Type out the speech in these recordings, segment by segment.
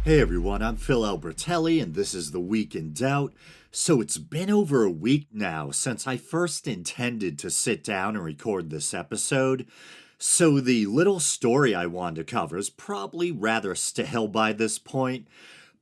Hey everyone, I'm Phil Albertelli, and this is The Week in Doubt. So it's been over a week now since I first intended to sit down and record this episode. So the little story I wanted to cover is probably rather stale by this point.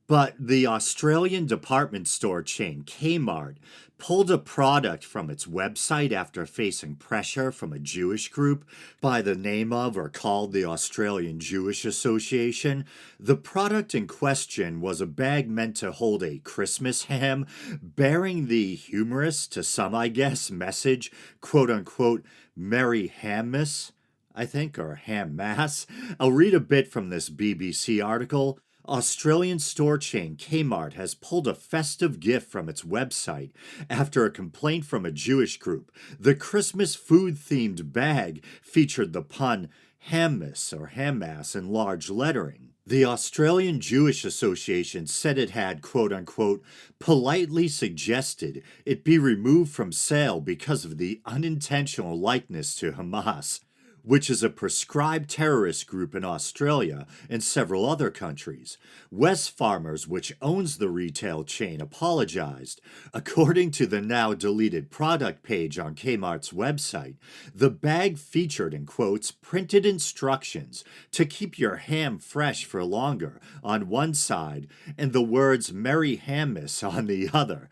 But the Australian department store chain Kmart pulled a product from its website after facing pressure from a Jewish group by the name of or called the Australian Jewish Association. The product in question was a bag meant to hold a Christmas ham bearing the humorous, to some I guess, message, quote unquote, Merry Hammas, I think, or Ham Mass. I'll read a bit from this BBC article. Australian store chain Kmart has pulled a festive gift from its website after a complaint from a Jewish group. The Christmas food themed bag featured the pun Hammas or Hammas in large lettering. The Australian Jewish Association said it had, quote unquote, politely suggested it be removed from sale because of the unintentional likeness to Hamas, which is a proscribed terrorist group in Australia and several other countries. Wesfarmers, which owns the retail chain, apologized. According to the now deleted product page on Kmart's website, the bag featured, in quotes, printed instructions to keep your ham fresh for longer on one side and the words Merry Hammas on the other.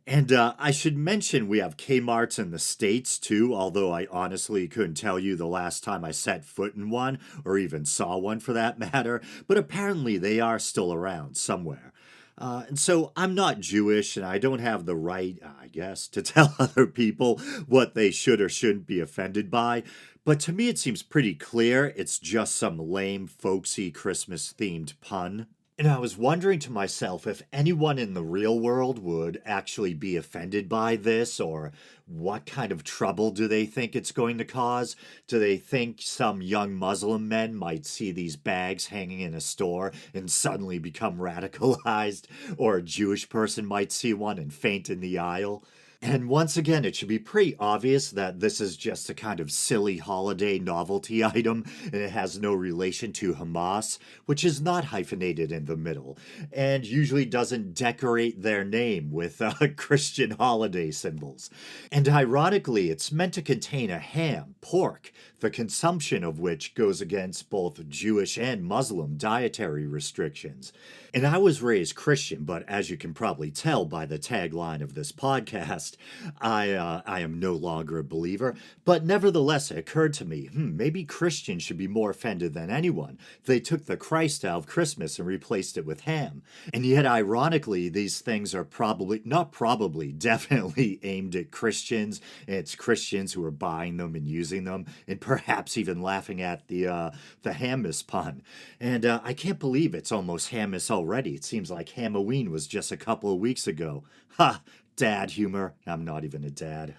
And I should mention we have Kmarts in the States too, although I honestly couldn't tell you the last time I set foot in one, or even saw one for that matter, but apparently they are still around somewhere. And so I'm not Jewish, and I don't have the right, I guess, to tell other people what they should or shouldn't be offended by. But to me, it seems pretty clear it's just some lame, folksy Christmas themed pun. And I was wondering to myself if anyone in the real world would actually be offended by this, or what kind of trouble do they think it's going to cause? Do they think some young Muslim men might see these bags hanging in a store and suddenly become radicalized? Or a Jewish person might see one and faint in the aisle? And once again, it should be pretty obvious that this is just a kind of silly holiday novelty item and it has no relation to Hamas, which is not hyphenated in the middle and usually doesn't decorate their name with Christian holiday symbols. And ironically, it's meant to contain a ham, pork, the consumption of which goes against both Jewish and Muslim dietary restrictions. And I was raised Christian, but as you can probably tell by the tagline of this podcast, I am no longer a believer. But nevertheless, it occurred to me, maybe Christians should be more offended than anyone. They took the Christ out of Christmas and replaced it with ham. And yet, ironically, these things are probably, not probably, definitely aimed at Christians. And it's Christians who are buying them and using them, and perhaps even laughing at the Hammas pun. And I can't believe it's almost Hammas already. It seems like Halloween was just a couple of weeks ago. Ha! Dad humor. I'm not even a dad.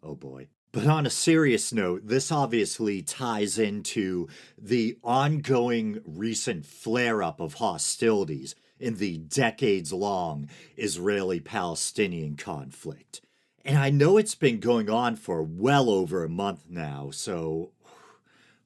Oh boy. But on a serious note, this obviously ties into the ongoing recent flare up of hostilities in the decades long Israeli Palestinian conflict. And I know it's been going on for well over a month now, so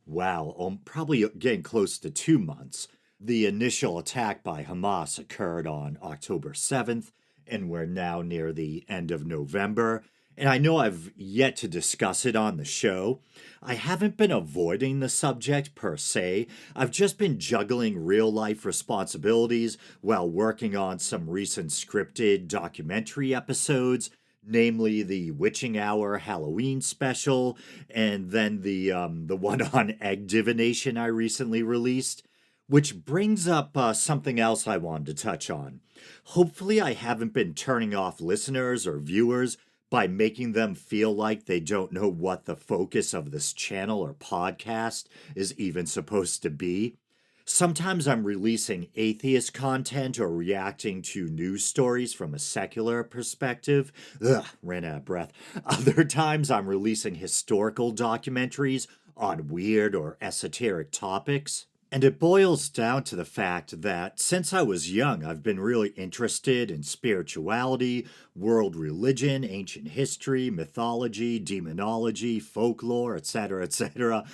wow, probably getting close to 2 months. The initial attack by Hamas occurred on October 7th, and we're now near the end of November. And I know I've yet to discuss it on the show. I haven't been avoiding the subject per se. I've just been juggling real life responsibilities while working on some recent scripted documentary episodes, namely the Witching Hour Halloween special, and then the one on egg divination I recently released. Which brings up something else I wanted to touch on. Hopefully, I haven't been turning off listeners or viewers by making them feel like they don't know what the focus of this channel or podcast is even supposed to be. Sometimes I'm releasing atheist content or reacting to news stories from a secular perspective. Ugh, ran out of breath. Other times I'm releasing historical documentaries on weird or esoteric topics. And it boils down to the fact that since I was young, I've been really interested in spirituality, world religion, ancient history, mythology, demonology, folklore, etc., etc.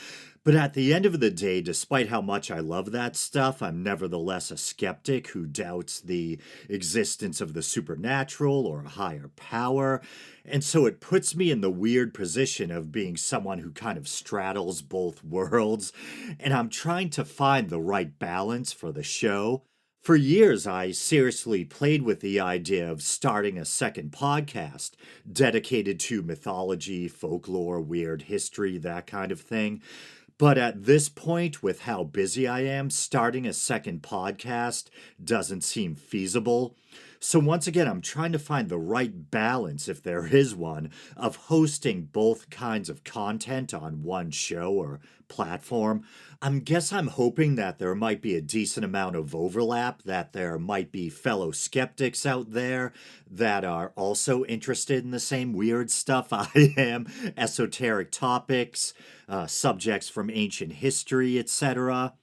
But at the end of the day, despite how much I love that stuff, I'm nevertheless a skeptic who doubts the existence of the supernatural or a higher power. And so it puts me in the weird position of being someone who kind of straddles both worlds. And I'm trying to find the right balance for the show. For years, I seriously played with the idea of starting a second podcast dedicated to mythology, folklore, weird history, that kind of thing. But at this point, with how busy I am, starting a second podcast doesn't seem feasible. So, once again, I'm trying to find the right balance, if there is one, of hosting both kinds of content on one show or platform. I'm hoping that there might be a decent amount of overlap, that there might be fellow skeptics out there that are also interested in the same weird stuff I am, esoteric topics, subjects from ancient history, etc.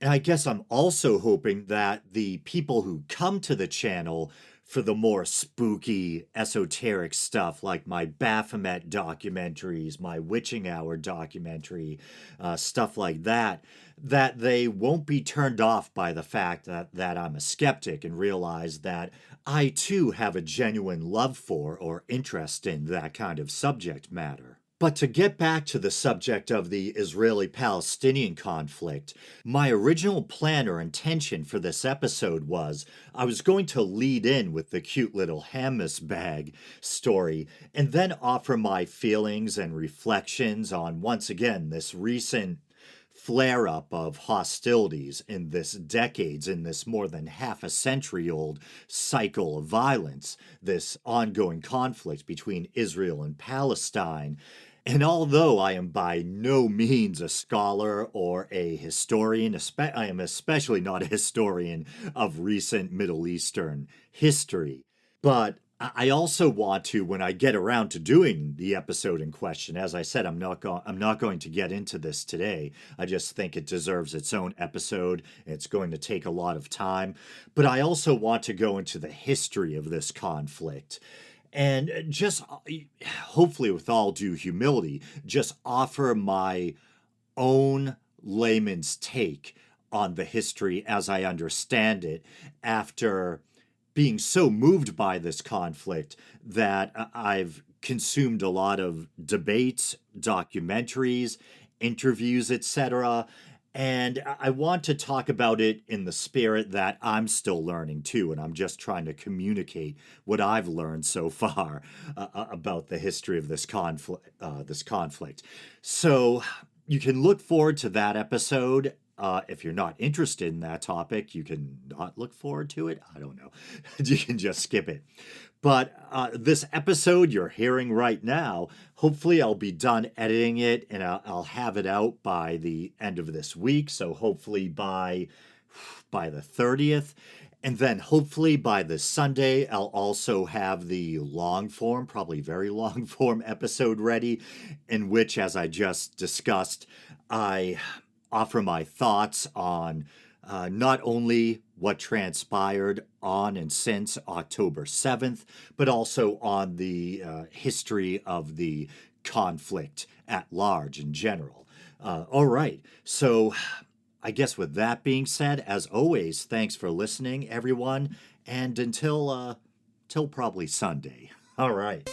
And I guess I'm also hoping that the people who come to the channel for the more spooky, esoteric stuff, like my Baphomet documentaries, my Witching Hour documentary, stuff like that, that they won't be turned off by the fact that I'm a skeptic and realize that I too have a genuine love for or interest in that kind of subject matter. But to get back to the subject of the Israeli Palestinian conflict, my original plan or intention for this episode was I was going to lead in with the cute little Hamas bag story and then offer my feelings and reflections on, once again, this recent flare up of hostilities in this decades, in this more than half a century old cycle of violence, this ongoing conflict between Israel and Palestine. And although I am by no means a scholar or a historian, I am especially not a historian of recent Middle Eastern history, but I also want to, when I get around to doing the episode in question, as I said, I'm not going to get into this today. I just think it deserves its own episode. It's going to take a lot of time, but I also want to go into the history of this conflict and just hopefully with all due humility, just offer my own layman's take on the history as I understand it after being so moved by this conflict that I've consumed a lot of debates, documentaries, interviews, etc. And I want to talk about it in the spirit that I'm still learning too, and I'm just trying to communicate what I've learned so far about the history of this conflict. So you can look forward to that episode. If you're not interested in that topic, you can not look forward to it. I don't know. You can just skip it. But this episode you're hearing right now, hopefully I'll be done editing it and I'll have it out by the end of this week. So hopefully by the 30th. And then hopefully by this Sunday, I'll also have the long form, probably very long form episode ready, in which, as I just discussed, I offer my thoughts on not only what transpired on and since October 7th, but also on the history of the conflict at large in general. All right, so I guess with that being said, as always, thanks for listening, everyone, and until till probably Sunday. All right.